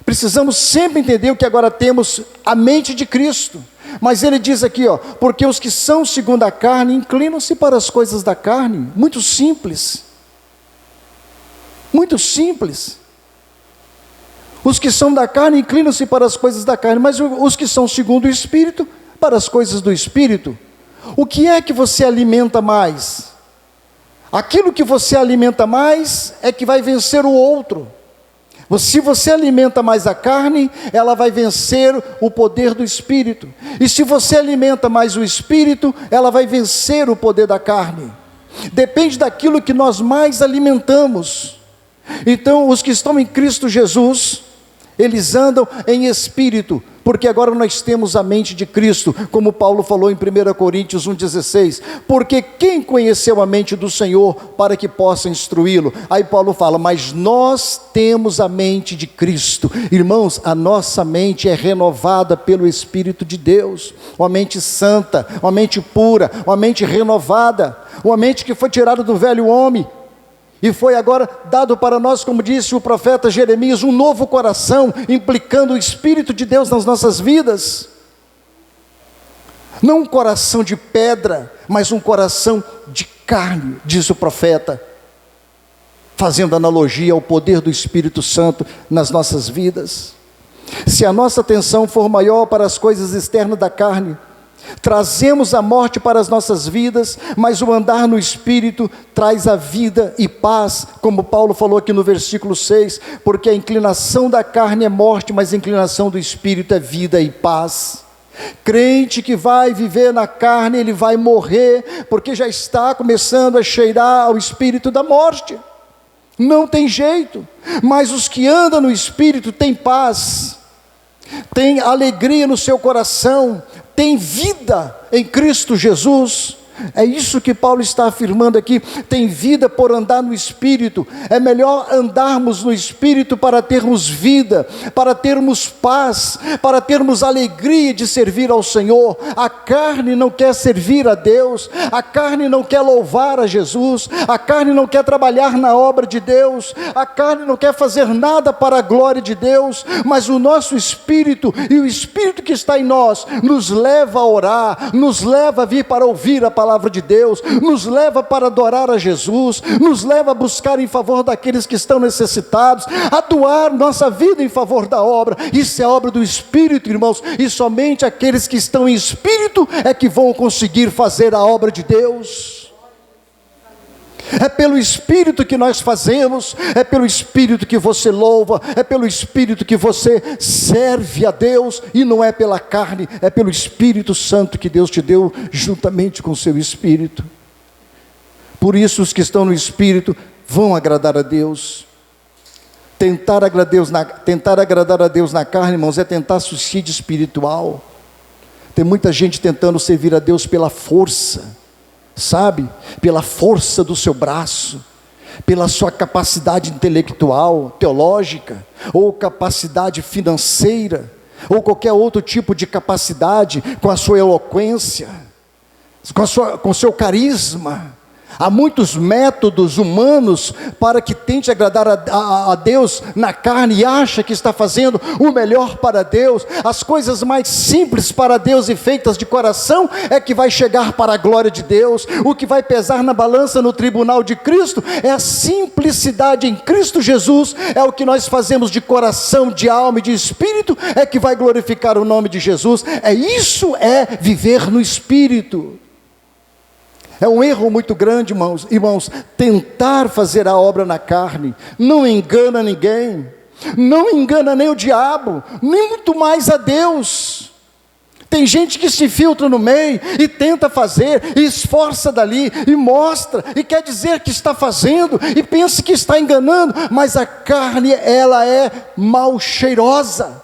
S1: Precisamos sempre entender que agora temos a mente de Cristo. Mas ele diz aqui, porque os que são segundo a carne, inclinam-se para as coisas da carne. Muito simples. Muito simples. Os que são da carne inclinam-se para as coisas da carne, mas os que são segundo o Espírito, para as coisas do Espírito. O que é que você alimenta mais? Aquilo que você alimenta mais é que vai vencer o outro. Se você alimenta mais a carne, ela vai vencer o poder do Espírito. E se você alimenta mais o Espírito, ela vai vencer o poder da carne. Depende daquilo que nós mais alimentamos. Então, os que estão em Cristo Jesus, eles andam em espírito, porque agora nós temos a mente de Cristo, como Paulo falou em 1 Coríntios 1,16, porque quem conheceu a mente do Senhor para que possa instruí-lo? Aí Paulo fala, mas nós temos a mente de Cristo. Irmãos, a nossa mente é renovada pelo Espírito de Deus, uma mente santa, uma mente pura, uma mente renovada, uma mente que foi tirada do velho homem, e foi agora dado para nós, como disse o profeta Jeremias, um novo coração, implicando o Espírito de Deus nas nossas vidas. Não um coração de pedra, mas um coração de carne, diz o profeta, fazendo analogia ao poder do Espírito Santo nas nossas vidas. Se a nossa atenção for maior para as coisas externas da carne, trazemos a morte para as nossas vidas, mas o andar no Espírito traz a vida e paz, como Paulo falou aqui no versículo 6, porque a inclinação da carne é morte, mas a inclinação do Espírito é vida e paz. Crente que vai viver na carne, ele vai morrer, porque já está começando a cheirar ao espírito da morte, não tem jeito. Mas os que andam no Espírito têm paz, têm alegria no seu coração, tem vida em Cristo Jesus. É isso que Paulo está afirmando aqui, tem vida por andar no Espírito. É melhor andarmos no Espírito para termos vida, para termos paz, para termos alegria de servir ao Senhor. A carne não quer servir a Deus, a carne não quer louvar a Jesus, a carne não quer trabalhar na obra de Deus, a carne não quer fazer nada para a glória de Deus, mas o nosso Espírito e o Espírito que está em nós, nos leva a orar, nos leva a vir para ouvir a palavra de Deus, nos leva para adorar a Jesus, nos leva a buscar em favor daqueles que estão necessitados, a doar nossa vida em favor da obra. Isso é obra do Espírito, irmãos, e somente aqueles que estão em Espírito é que vão conseguir fazer a obra de Deus. É pelo Espírito que nós fazemos, é pelo Espírito que você louva, é pelo Espírito que você serve a Deus, e não é pela carne, é pelo Espírito Santo que Deus te deu, juntamente com o seu Espírito. Por isso os que estão no Espírito vão agradar a Deus. Tentar agradar a Deus na carne, irmãos, é tentar suicídio espiritual. Tem muita gente tentando servir a Deus pela força, sabe? Pela força do seu braço, pela sua capacidade intelectual, teológica, ou capacidade financeira, ou qualquer outro tipo de capacidade, com a sua eloquência, com o seu carisma. Há muitos métodos humanos para que tente agradar a Deus na carne e acha que está fazendo o melhor para Deus. As coisas mais simples para Deus e feitas de coração é que vai chegar para a glória de Deus. O que vai pesar na balança no tribunal de Cristo é a simplicidade em Cristo Jesus. É o que nós fazemos de coração, de alma e de espírito, é que vai glorificar o nome de Jesus. Isso é viver no Espírito. É um erro muito grande, irmãos, tentar fazer a obra na carne. Não engana ninguém, não engana nem o diabo, nem muito mais a Deus. Tem gente que se filtra no meio e tenta fazer, e esforça dali, e mostra, e quer dizer que está fazendo, e pensa que está enganando, mas a carne, ela é mal cheirosa.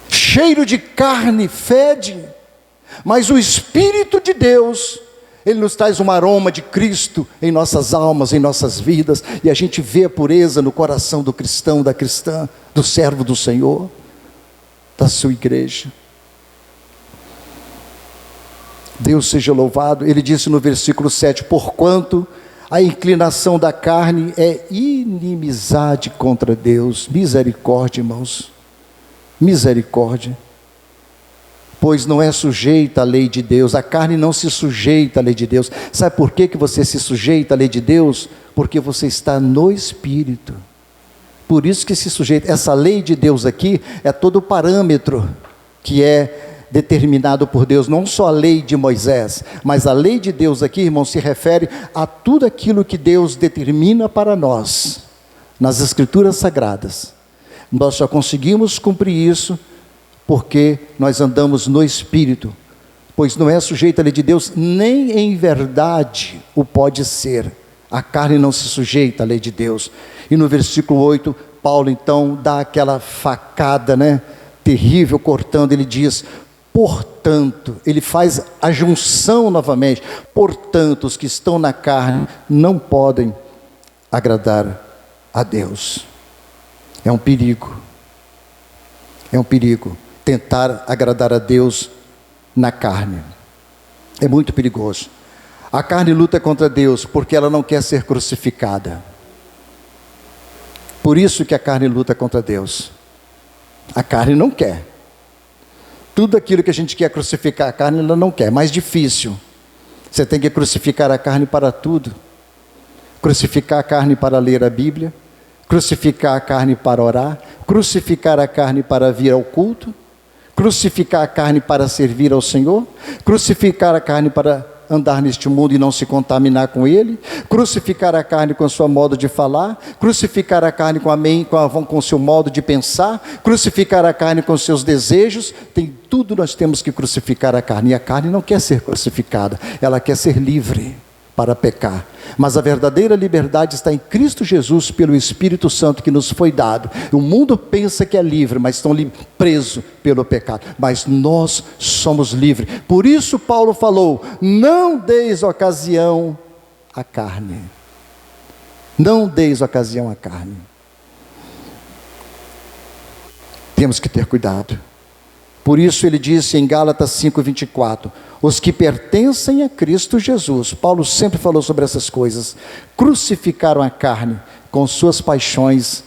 S1: Cheiro de carne fede. Mas o Espírito de Deus, Ele nos traz um aroma de Cristo em nossas almas, em nossas vidas, e a gente vê a pureza no coração do cristão, da cristã, do servo do Senhor, da sua igreja. Deus seja louvado. Ele disse no versículo 7, porquanto a inclinação da carne é inimizade contra Deus. Misericórdia, irmãos, misericórdia. Pois não é sujeita à lei de Deus, a carne não se sujeita à lei de Deus. Sabe por que você se sujeita à lei de Deus? Porque você está no Espírito. Por isso que se sujeita. Essa lei de Deus aqui é todo o parâmetro que é determinado por Deus, não só a lei de Moisés, mas a lei de Deus aqui, irmão, se refere a tudo aquilo que Deus determina para nós, nas Escrituras Sagradas. Nós só conseguimos cumprir isso porque nós andamos no Espírito, pois não é sujeito à lei de Deus, nem em verdade o pode ser. A carne não se sujeita à lei de Deus. E no versículo 8, Paulo então dá aquela facada, terrível, cortando. Ele diz, portanto, ele faz a junção novamente, portanto, os que estão na carne não podem agradar a Deus. É um perigo, tentar agradar a Deus na carne, é muito perigoso. A carne luta contra Deus, porque ela não quer ser crucificada, por isso que a carne luta contra Deus. A carne não quer, tudo aquilo que a gente quer crucificar a carne, ela não quer, mais difícil, você tem que crucificar a carne para tudo, crucificar a carne para ler a Bíblia, crucificar a carne para orar, crucificar a carne para vir ao culto, crucificar a carne para servir ao Senhor, crucificar a carne para andar neste mundo e não se contaminar com ele, crucificar a carne com o seu modo de falar, crucificar a carne com o seu modo de pensar, crucificar a carne com os seus desejos. Tem tudo, nós temos que crucificar a carne, e a carne não quer ser crucificada, ela quer ser livre para pecar, mas a verdadeira liberdade está em Cristo Jesus, pelo Espírito Santo que nos foi dado. O mundo pensa que é livre, mas estão presos pelo pecado, mas nós somos livres. Por isso Paulo falou, não deis ocasião à carne, não deis ocasião à carne. Temos que ter cuidado. Por isso ele disse em Gálatas 5:24, os que pertencem a Cristo Jesus, Paulo sempre falou sobre essas coisas, crucificaram a carne com suas paixões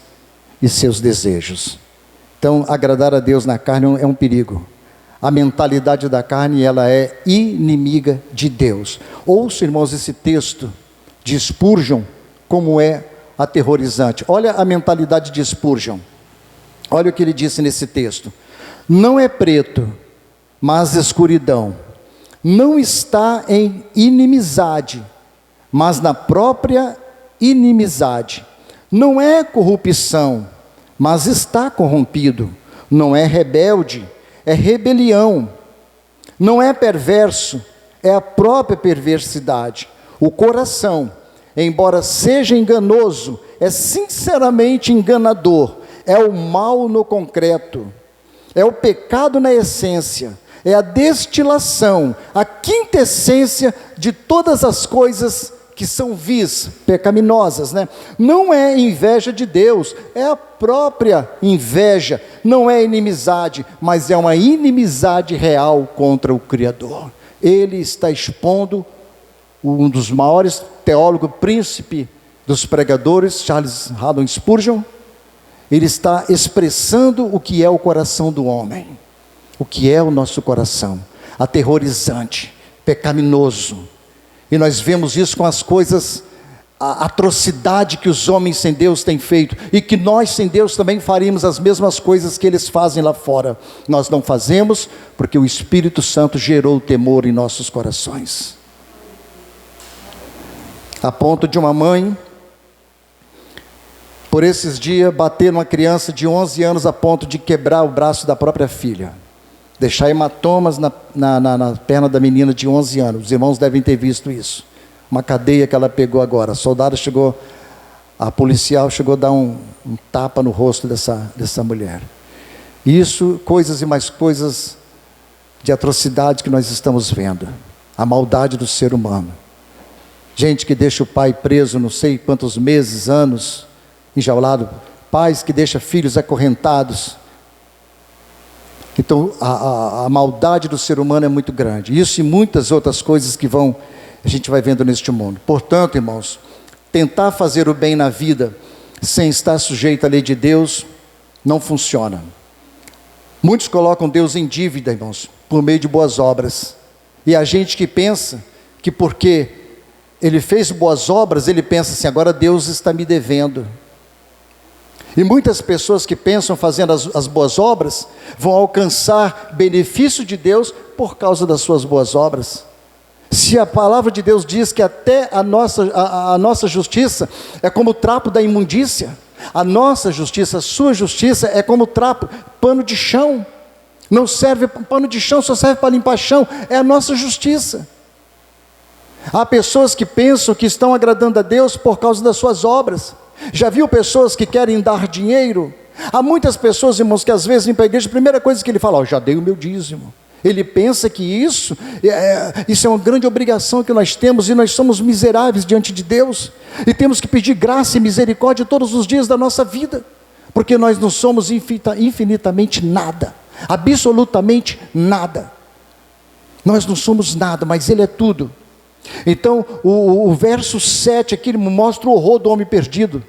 S1: e seus desejos. Então, agradar a Deus na carne é um perigo. A mentalidade da carne, ela é inimiga de Deus. Ouça, irmãos, esse texto de Spurgeon, como é aterrorizante. Olha a mentalidade de Spurgeon. Olha o que ele disse nesse texto. Não é preto, mas escuridão. Não está em inimizade, mas na própria inimizade. Não é corrupção, mas está corrompido. Não é rebelde, é rebelião. Não é perverso, é a própria perversidade. O coração, embora seja enganoso, é sinceramente enganador, é o mal no concreto, é o pecado na essência, é a destilação, a quintessência de todas as coisas que são vis, pecaminosas, né? Não é inveja de Deus, é a própria inveja, não é inimizade, mas é uma inimizade real contra o Criador. Ele está expondo um dos maiores teólogos, príncipe dos pregadores, Charles Haddon Spurgeon. Ele está expressando o que é o coração do homem, o que é o nosso coração, aterrorizante, pecaminoso. E nós vemos isso com as coisas, a atrocidade que os homens sem Deus têm feito, e que nós sem Deus também faríamos as mesmas coisas que eles fazem lá fora. Nós não fazemos, porque o Espírito Santo gerou o temor em nossos corações. A ponto de uma mãe, por esses dias, bater numa criança de 11 anos a ponto de quebrar o braço da própria filha, deixar hematomas na perna da menina de 11 anos. Os irmãos devem ter visto isso. Uma cadeia que ela pegou agora. A policial chegou a dar um tapa no rosto dessa mulher. Isso, coisas e mais coisas de atrocidade que nós estamos vendo. A maldade do ser humano. Gente que deixa o pai preso não sei quantos meses, anos, enjaulado. Pais que deixam filhos acorrentados. Então, a maldade do ser humano é muito grande. Isso e muitas outras coisas que a gente vai vendo neste mundo. Portanto, irmãos, tentar fazer o bem na vida sem estar sujeito à lei de Deus não funciona. Muitos colocam Deus em dívida, irmãos, por meio de boas obras. E a gente que pensa que porque ele fez boas obras, ele pensa assim, agora Deus está me devendo. E muitas pessoas que pensam fazendo as boas obras, vão alcançar benefício de Deus por causa das suas boas obras. Se a palavra de Deus diz que até a nossa justiça é como o trapo da imundícia, a nossa justiça, a sua justiça é como trapo, pano de chão, não serve para pano de chão, só serve para limpar chão, é a nossa justiça. Há pessoas que pensam que estão agradando a Deus por causa das suas obras. Já viu pessoas que querem dar dinheiro? Há muitas pessoas, irmãos, que às vezes vêm para a igreja, a primeira coisa que ele fala, já dei o meu dízimo. Ele pensa que isso é uma grande obrigação que nós temos, e nós somos miseráveis diante de Deus, e temos que pedir graça e misericórdia todos os dias da nossa vida, porque nós não somos infinitamente nada, absolutamente nada. Nós não somos nada, mas Ele é tudo. Então, o verso 7 aqui mostra o horror do homem perdido.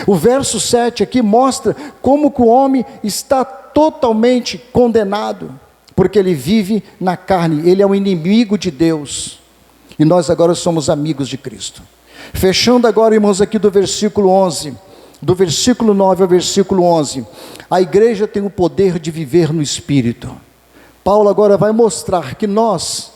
S1: O verso 7 aqui mostra como que o homem está totalmente condenado, porque ele vive na carne, ele é um inimigo de Deus, e nós agora somos amigos de Cristo. Fechando agora, irmãos, aqui do versículo 11, do versículo 9 ao versículo 11, a igreja tem o poder de viver no Espírito. Paulo agora vai mostrar que nós,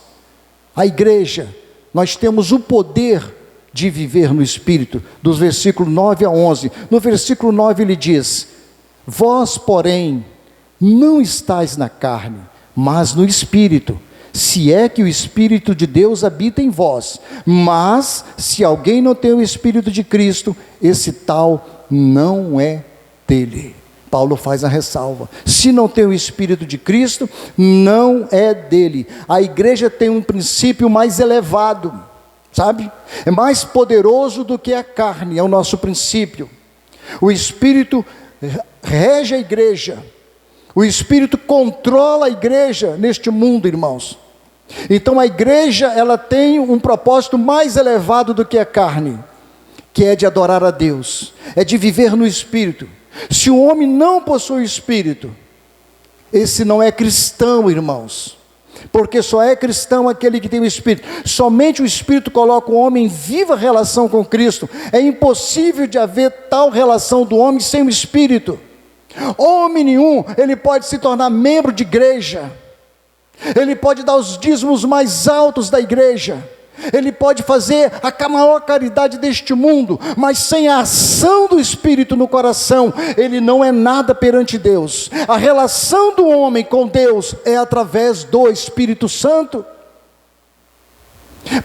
S1: a igreja, nós temos o poder de viver no Espírito, dos versículos 9 a 11. No versículo 9 ele diz, vós porém não estáis na carne, mas no Espírito, se é que o Espírito de Deus habita em vós. Mas se alguém não tem o Espírito de Cristo, esse tal não é dele. Paulo faz a ressalva, se não tem o Espírito de Cristo, não é dele. A igreja tem um princípio mais elevado, sabe? É mais poderoso do que a carne, é o nosso princípio. O Espírito rege a igreja, o Espírito controla a igreja neste mundo, irmãos. Então a igreja, ela tem um propósito mais elevado do que a carne, que é de adorar a Deus, é de viver no Espírito. Se o homem não possui o Espírito, esse não é cristão, irmãos, porque só é cristão aquele que tem o Espírito. Somente o Espírito coloca o homem em viva relação com Cristo. É impossível de haver tal relação do homem sem o Espírito. Homem nenhum, ele pode se tornar membro de igreja, ele pode dar os dízimos mais altos da igreja, ele pode fazer a maior caridade deste mundo, mas sem a ação do Espírito no coração, ele não é nada perante Deus. A relação do homem com Deus é através do Espírito Santo.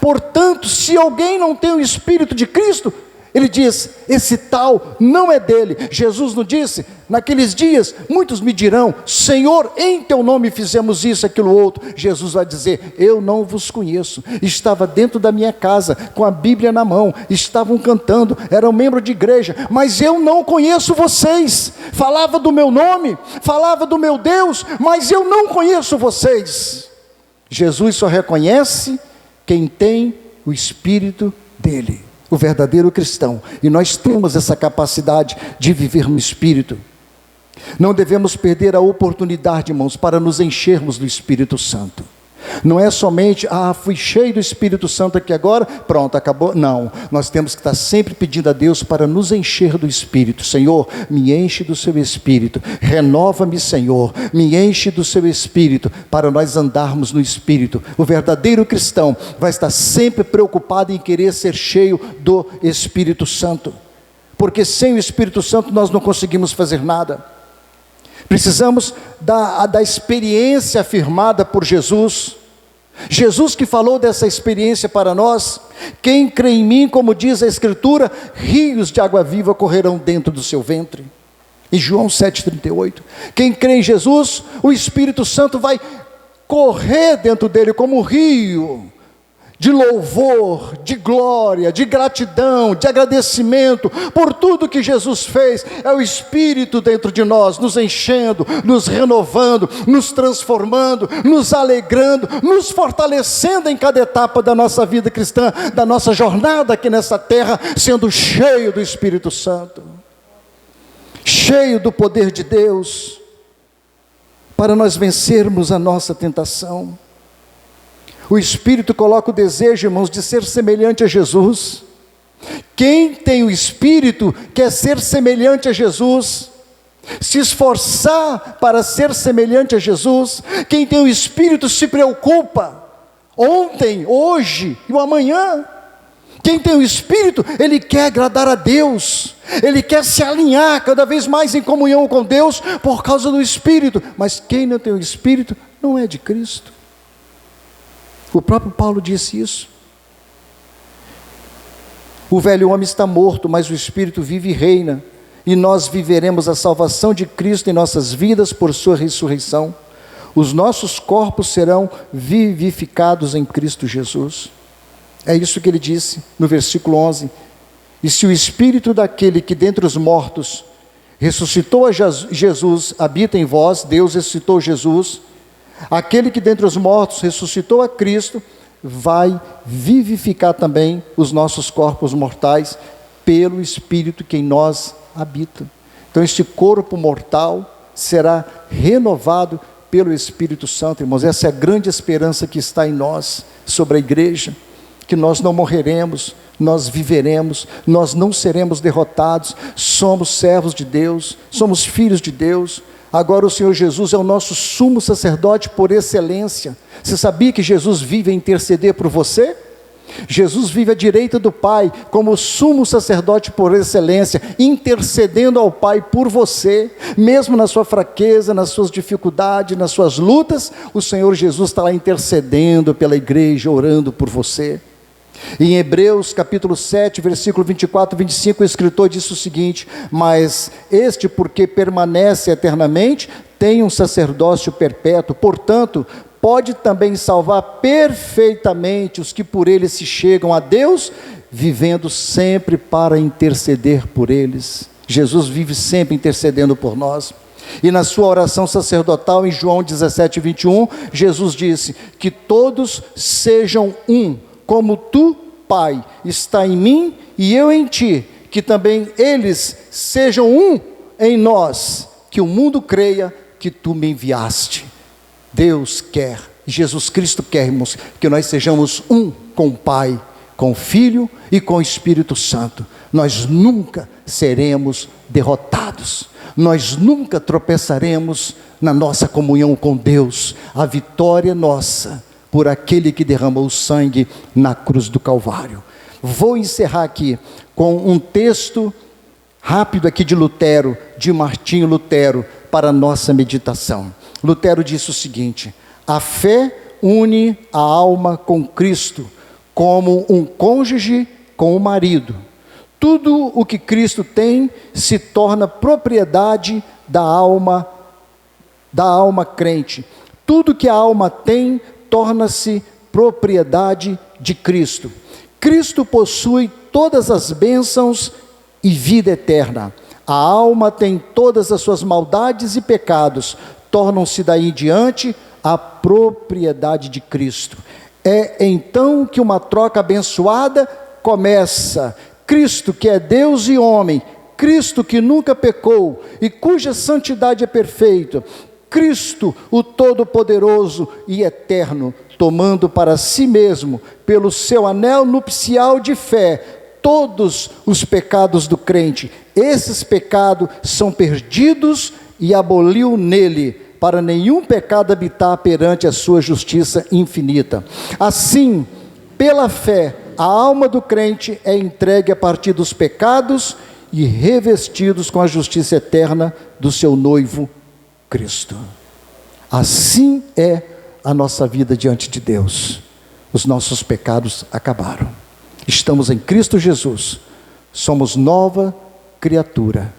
S1: Portanto, se alguém não tem o Espírito de Cristo, Ele diz, esse tal não é dele. Jesus não disse, naqueles dias, muitos me dirão, Senhor, em teu nome fizemos isso, aquilo, outro. Jesus vai dizer, eu não vos conheço. Estava dentro da minha casa, com a Bíblia na mão, estavam cantando, eram membros de igreja, mas eu não conheço vocês. Falava do meu nome, falava do meu Deus, mas eu não conheço vocês. Jesus só reconhece quem tem o Espírito dele, o verdadeiro cristão, e nós temos essa capacidade de viver no Espírito. Não devemos perder a oportunidade, irmãos, para nos enchermos do Espírito Santo. Não é somente, fui cheio do Espírito Santo aqui agora, pronto, acabou. Não, nós temos que estar sempre pedindo a Deus para nos encher do Espírito. Senhor, me enche do seu Espírito, renova-me, Senhor, me enche do seu Espírito, para nós andarmos no Espírito. O verdadeiro cristão vai estar sempre preocupado em querer ser cheio do Espírito Santo, porque sem o Espírito Santo nós não conseguimos fazer nada. Precisamos da experiência afirmada por Jesus. Jesus que falou dessa experiência para nós. Quem crê em mim, como diz a Escritura, rios de água viva correrão dentro do seu ventre. Em João 7,38. Quem crê em Jesus, o Espírito Santo vai correr dentro dele como um rio de louvor, de glória, de gratidão, de agradecimento por tudo que Jesus fez. É o Espírito dentro de nós, nos enchendo, nos renovando, nos transformando, nos alegrando, nos fortalecendo em cada etapa da nossa vida cristã, da nossa jornada aqui nessa terra, sendo cheio do Espírito Santo, cheio do poder de Deus, para nós vencermos a nossa tentação. O Espírito coloca o desejo, irmãos, de ser semelhante a Jesus. Quem tem o Espírito quer ser semelhante a Jesus, se esforçar para ser semelhante a Jesus. Quem tem o Espírito se preocupa, ontem, hoje e o amanhã. Quem tem o Espírito, ele quer agradar a Deus, ele quer se alinhar cada vez mais em comunhão com Deus, por causa do Espírito. Mas quem não tem o Espírito, não é de Cristo. O próprio Paulo disse isso. O velho homem está morto, mas o Espírito vive e reina, e nós viveremos a salvação de Cristo em nossas vidas por sua ressurreição. Os nossos corpos serão vivificados em Cristo Jesus. É isso que ele disse no versículo 11. E se o Espírito daquele que dentre os mortos ressuscitou a Jesus habita em vós, Deus ressuscitou Jesus, aquele que dentre os mortos ressuscitou a Cristo, vai vivificar também os nossos corpos mortais, pelo Espírito que em nós habita. Então este corpo mortal será renovado pelo Espírito Santo, irmãos. Essa é a grande esperança que está em nós, sobre a igreja, que nós não morreremos, nós viveremos, nós não seremos derrotados, somos servos de Deus, somos filhos de Deus. Agora o Senhor Jesus é o nosso sumo sacerdote por excelência. Você sabia que Jesus vive a interceder por você? Jesus vive à direita do Pai, como sumo sacerdote por excelência, intercedendo ao Pai por você, mesmo na sua fraqueza, nas suas dificuldades, nas suas lutas, o Senhor Jesus está lá intercedendo pela igreja, orando por você. Em Hebreus capítulo 7, versículo 24 e 25, o escritor diz o seguinte: mas este, porque permanece eternamente, tem um sacerdócio perpétuo, portanto, pode também salvar perfeitamente os que por ele se chegam a Deus, vivendo sempre para interceder por eles. Jesus vive sempre intercedendo por nós. E na sua oração sacerdotal, em João 17, 21, Jesus disse: que todos sejam um, como tu, Pai, está em mim e eu em ti, que também eles sejam um em nós, que o mundo creia que tu me enviaste. Deus quer, Jesus Cristo quer, irmãos, que nós sejamos um com o Pai, com o Filho e com o Espírito Santo. Nós nunca seremos derrotados, nós nunca tropeçaremos na nossa comunhão com Deus. A vitória é nossa, por aquele que derramou o sangue na cruz do Calvário. Vou encerrar aqui com um texto rápido aqui de Lutero, de Martinho Lutero, para a nossa meditação. Lutero disse o seguinte: a fé une a alma com Cristo, como um cônjuge com o marido. Tudo o que Cristo tem se torna propriedade da alma crente. Tudo que a alma tem torna-se propriedade de Cristo. Cristo possui todas as bênçãos e vida eterna. A alma tem todas as suas maldades e pecados, tornam-se daí em diante a propriedade de Cristo. É então que uma troca abençoada começa. Cristo, que é Deus e homem, Cristo que nunca pecou e cuja santidade é perfeita, Cristo, o Todo-Poderoso e Eterno, tomando para si mesmo, pelo seu anel nupcial de fé, todos os pecados do crente. Esses pecados são perdidos e aboliu nele, para nenhum pecado habitar perante a sua justiça infinita. Assim, pela fé, a alma do crente é entregue a partir dos pecados e revestidos com a justiça eterna do seu noivo Cristo. Assim é a nossa vida diante de Deus. Os nossos pecados acabaram. Estamos em Cristo Jesus. Somos nova criatura,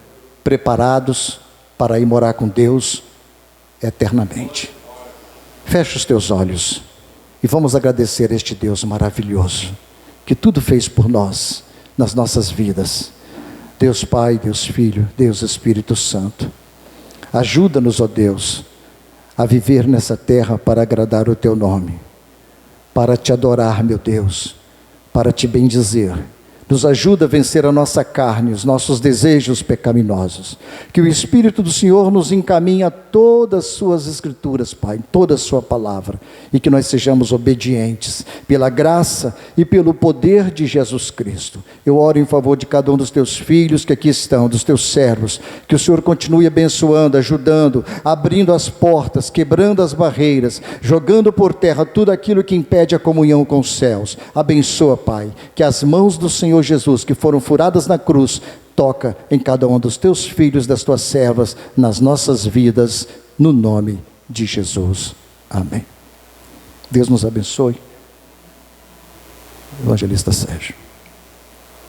S1: preparados para ir morar com Deus eternamente. Fecha os teus olhos e vamos agradecer a este Deus maravilhoso, que tudo fez por nós, nas nossas vidas. Deus Pai, Deus Filho, Deus Espírito Santo. Ajuda-nos, ó Deus, a viver nessa terra para agradar o Teu nome, para Te adorar, meu Deus, para Te bendizer. Nos ajuda a vencer a nossa carne, os nossos desejos pecaminosos. Que o Espírito do Senhor nos encaminhe a todas as suas escrituras, Pai, toda a sua palavra, e que nós sejamos obedientes, pela graça e pelo poder de Jesus Cristo. Eu oro em favor de cada um dos teus filhos que aqui estão, dos teus servos, que o Senhor continue abençoando, ajudando, abrindo as portas, quebrando as barreiras, jogando por terra tudo aquilo que impede a comunhão com os céus. Abençoa, Pai, que as mãos do Senhor Jesus, que foram furadas na cruz, toca em cada um dos teus filhos, das tuas servas, nas nossas vidas, no nome de Jesus. Amém. Deus nos abençoe. Evangelista Sérgio.